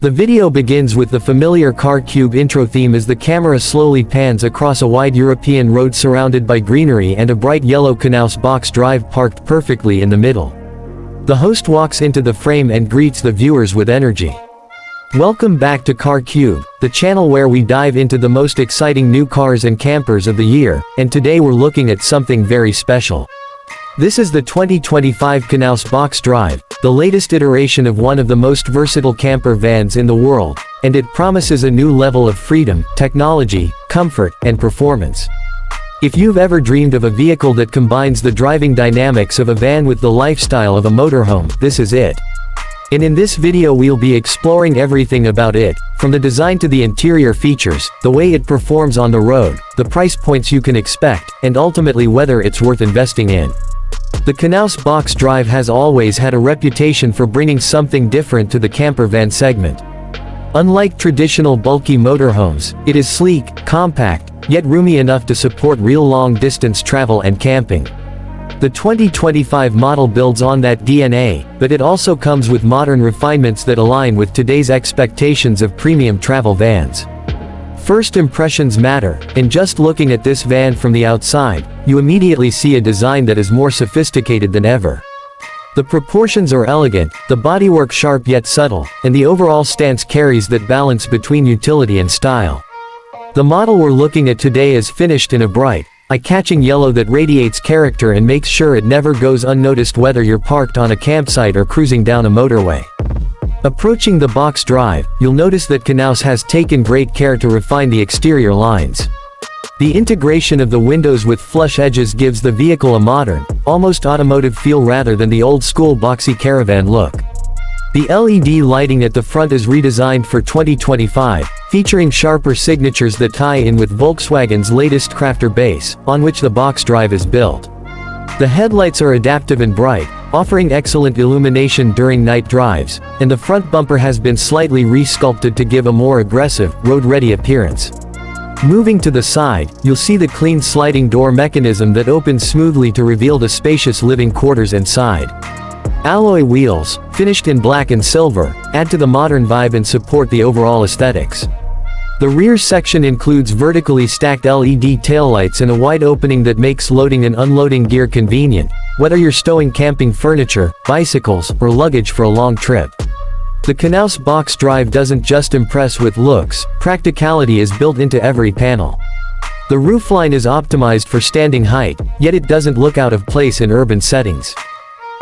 The video begins with the familiar car cube intro theme as the camera slowly pans across a wide European road surrounded by greenery and a bright yellow Knaus BoxDrive parked perfectly in the middle. The host walks into the frame and greets the viewers with energy. Welcome back to Car Cube, the channel where we dive into the most exciting new cars and campers of the year, and today we're looking at something very special. This is the 2025 Knaus BoxDrive, the latest iteration of one of the most versatile camper vans in the world, and it promises a new level of freedom, technology, comfort, and performance. If you've ever dreamed of a vehicle that combines the driving dynamics of a van with the lifestyle of a motorhome, this is it. And in this video we'll be exploring everything about it, from the design to the interior features, the way it performs on the road, the price points you can expect, and ultimately whether it's worth investing in. The Knaus BoxDrive has always had a reputation for bringing something different to the camper van segment. Unlike traditional bulky motorhomes, it is sleek, compact, yet roomy enough to support real long-distance travel and camping. The 2025 model builds on that DNA, but it also comes with modern refinements that align with today's expectations of premium travel vans. First impressions matter, and just looking at this van from the outside, you immediately see a design that is more sophisticated than ever. The proportions are elegant, the bodywork sharp yet subtle, and the overall stance carries that balance between utility and style. The model we're looking at today is finished in a bright, eye-catching yellow that radiates character and makes sure it never goes unnoticed whether you're parked on a campsite or cruising down a motorway. Approaching the BoxDrive, you'll notice that Knaus has taken great care to refine the exterior lines. The integration of the windows with flush edges gives the vehicle a modern, almost automotive feel rather than the old-school boxy caravan look. The LED lighting at the front is redesigned for 2025, featuring sharper signatures that tie in with Volkswagen's latest Crafter base, on which the BoxDrive is built. The headlights are adaptive and bright, offering excellent illumination during night drives, and the front bumper has been slightly re-sculpted to give a more aggressive, road-ready appearance. Moving to the side, you'll see the clean sliding door mechanism that opens smoothly to reveal the spacious living quarters inside. Alloy wheels, finished in black and silver, add to the modern vibe and support the overall aesthetics. The rear section includes vertically stacked LED taillights and a wide opening that makes loading and unloading gear convenient, whether you're stowing camping furniture, bicycles, or luggage for a long trip. The Knaus BoxDrive doesn't just impress with looks, practicality is built into every panel. The roofline is optimized for standing height, yet it doesn't look out of place in urban settings.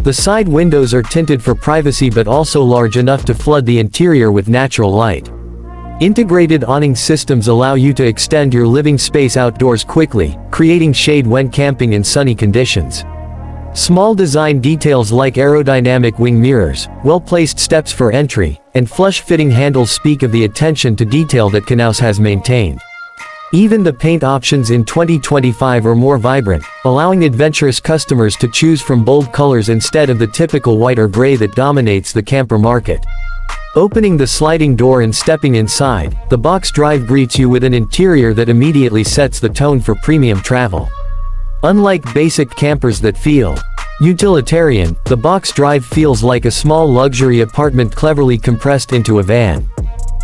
The side windows are tinted for privacy but also large enough to flood the interior with natural light. Integrated awning systems allow you to extend your living space outdoors quickly, creating shade when camping in sunny conditions. Small design details like aerodynamic wing mirrors, well-placed steps for entry, and flush-fitting handles speak of the attention to detail that Knaus has maintained. Even the paint options in 2025 are more vibrant, allowing adventurous customers to choose from bold colors instead of the typical white or gray that dominates the camper market. Opening the sliding door and stepping inside, the BoxDrive greets you with an interior that immediately sets the tone for premium travel. Unlike basic campers that feel utilitarian, the BoxDrive feels like a small luxury apartment cleverly compressed into a van.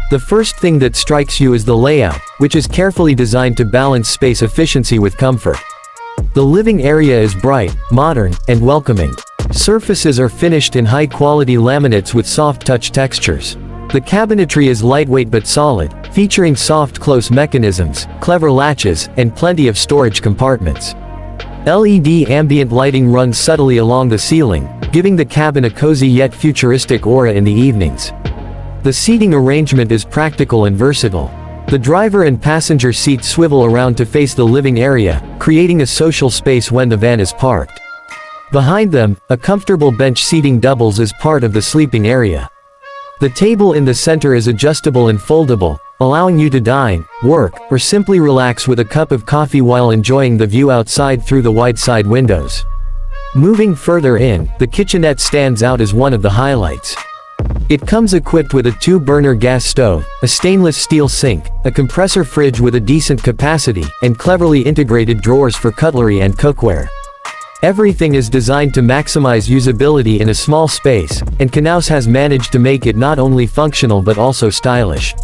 The first thing that strikes you is the layout, which is carefully designed to balance space efficiency with comfort. The living area is bright, modern, and welcoming. Surfaces are finished in high-quality laminates with soft touch textures. The cabinetry is lightweight but solid, featuring soft close mechanisms, clever latches, and plenty of storage compartments. LED ambient lighting runs subtly along the ceiling, giving the cabin a cozy yet futuristic aura in the evenings. The seating arrangement is practical and versatile. The driver and passenger seats swivel around to face the living area, creating a social space when the van is parked. Behind them, a comfortable bench seating doubles as part of the sleeping area. The table in the center is adjustable and foldable, allowing you to dine, work, or simply relax with a cup of coffee while enjoying the view outside through the wide side windows. Moving further in, the kitchenette stands out as one of the highlights. It comes equipped with a 2-burner gas stove, a stainless steel sink, a compressor fridge with a decent capacity, and cleverly integrated drawers for cutlery and cookware. Everything is designed to maximize usability in a small space, and Knaus has managed to make it not only functional but also stylish.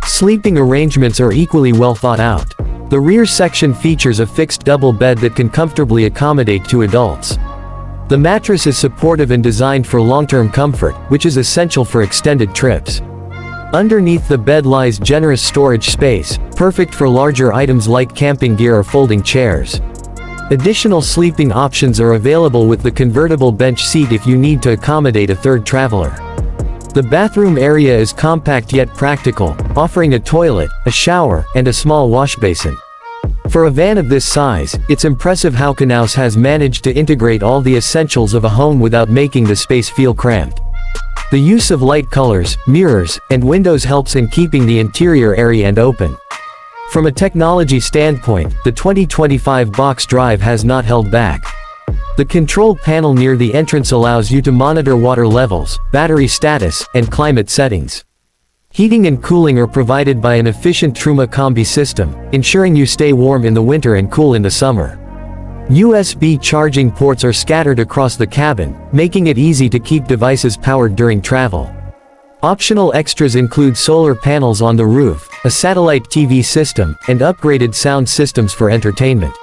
Sleeping arrangements are equally well thought out. The rear section features a fixed double bed that can comfortably accommodate 2 adults. The mattress is supportive and designed for long-term comfort, which is essential for extended trips. Underneath the bed lies generous storage space, perfect for larger items like camping gear or folding chairs. Additional sleeping options are available with the convertible bench seat if you need to accommodate a third traveler. The bathroom area is compact yet practical, offering a toilet, a shower, and a small wash basin. For a van of this size, it's impressive how Knaus has managed to integrate all the essentials of a home without making the space feel cramped. The use of light colors, mirrors, and windows helps in keeping the interior airy and open. From a technology standpoint, the 2025 BoxDrive has not held back. The control panel near the entrance allows you to monitor water levels, battery status, and climate settings. Heating and cooling are provided by an efficient Truma Combi system, ensuring you stay warm in the winter and cool in the summer. USB charging ports are scattered across the cabin, making it easy to keep devices powered during travel. Optional extras include solar panels on the roof, a satellite TV system, and upgraded sound systems for entertainment.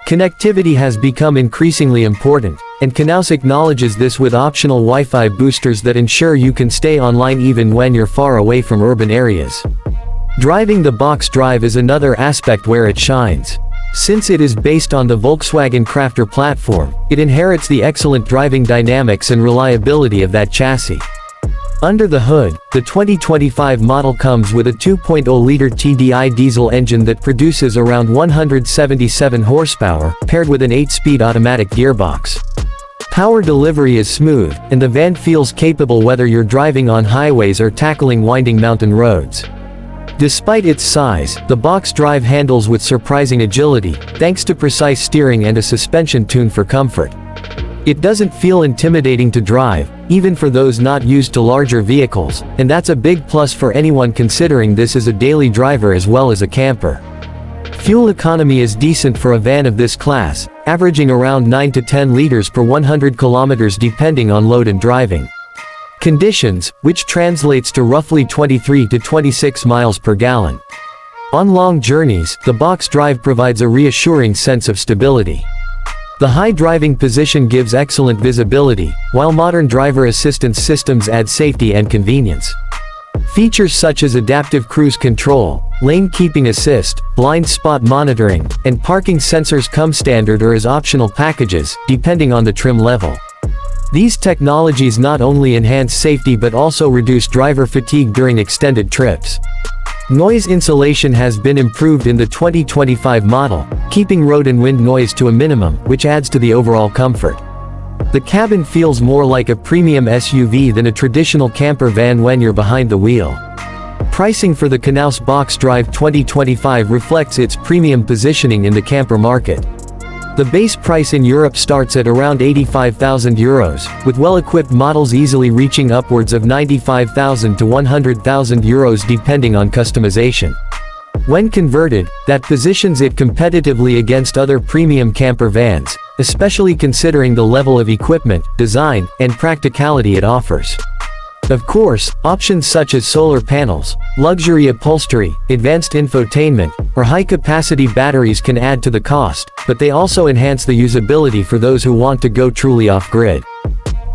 Connectivity has become increasingly important, and Knaus acknowledges this with optional Wi-Fi boosters that ensure you can stay online even when you're far away from urban areas. Driving the BoxDrive is another aspect where it shines. Since it is based on the Volkswagen Crafter platform, it inherits the excellent driving dynamics and reliability of that chassis. Under the hood, the 2025 model comes with a 2.0-liter TDI diesel engine that produces around 177 horsepower, paired with an 8-speed automatic gearbox. Power delivery is smooth, and the van feels capable whether you're driving on highways or tackling winding mountain roads. Despite its size, the BoxDrive handles with surprising agility, thanks to precise steering and a suspension tuned for comfort. It doesn't feel intimidating to drive, even for those not used to larger vehicles, and that's a big plus for anyone considering this as a daily driver as well as a camper. Fuel economy is decent for a van of this class, averaging around 9 to 10 liters per 100 kilometers depending on load and driving conditions, which translates to roughly 23 to 26 miles per gallon. On long journeys, the BoxDrive provides a reassuring sense of stability. The high driving position gives excellent visibility, while modern driver assistance systems add safety and convenience. Features such as adaptive cruise control, lane keeping assist, blind spot monitoring, and parking sensors come standard or as optional packages, depending on the trim level. These technologies not only enhance safety but also reduce driver fatigue during extended trips. Noise insulation has been improved in the 2025 model, keeping road and wind noise to a minimum, which adds to the overall comfort. The cabin feels more like a premium SUV than a traditional camper van when you're behind the wheel. Pricing for the Knaus BoxDrive 2025 reflects its premium positioning in the camper market. The base price in Europe starts at around €85,000, with well-equipped models easily reaching upwards of €95,000 to €100,000 depending on customization. When converted, that positions it competitively against other premium camper vans, especially considering the level of equipment, design, and practicality it offers. Of course, options such as solar panels, luxury upholstery, advanced infotainment, or high-capacity batteries can add to the cost, but they also enhance the usability for those who want to go truly off-grid.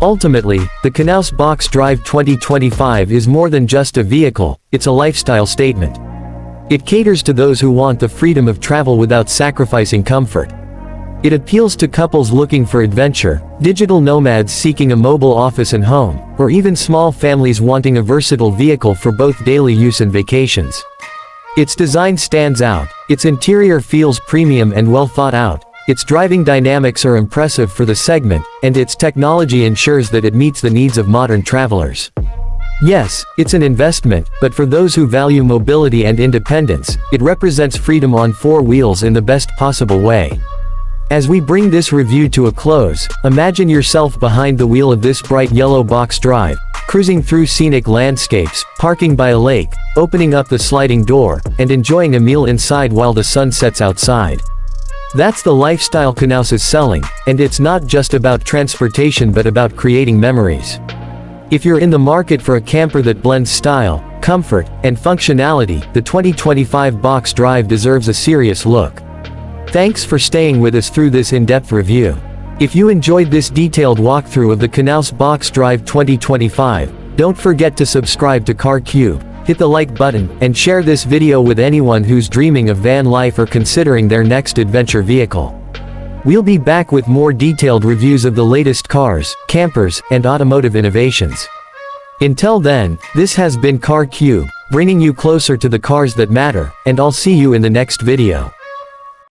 Ultimately, the Knaus BoxDrive 2025 is more than just a vehicle, it's a lifestyle statement. It caters to those who want the freedom of travel without sacrificing comfort. It appeals to couples looking for adventure, digital nomads seeking a mobile office and home, or even small families wanting a versatile vehicle for both daily use and vacations. Its design stands out, its interior feels premium and well thought out, its driving dynamics are impressive for the segment, and its technology ensures that it meets the needs of modern travelers. Yes, it's an investment, but for those who value mobility and independence, it represents freedom on 4 wheels in the best possible way. As we bring this review to a close, imagine yourself behind the wheel of this bright yellow BoxDrive, cruising through scenic landscapes, parking by a lake, opening up the sliding door, and enjoying a meal inside while the sun sets outside. That's the lifestyle Knaus is selling, and it's not just about transportation but about creating memories. If you're in the market for a camper that blends style, comfort, and functionality, the 2025 BoxDrive deserves a serious look. Thanks for staying with us through this in-depth review. If you enjoyed this detailed walkthrough of the Knaus BoxDrive 2025, don't forget to subscribe to CarCube, hit the like button, and share this video with anyone who's dreaming of van life or considering their next adventure vehicle. We'll be back with more detailed reviews of the latest cars, campers, and automotive innovations. Until then, this has been CarCube, bringing you closer to the cars that matter, and I'll see you in the next video.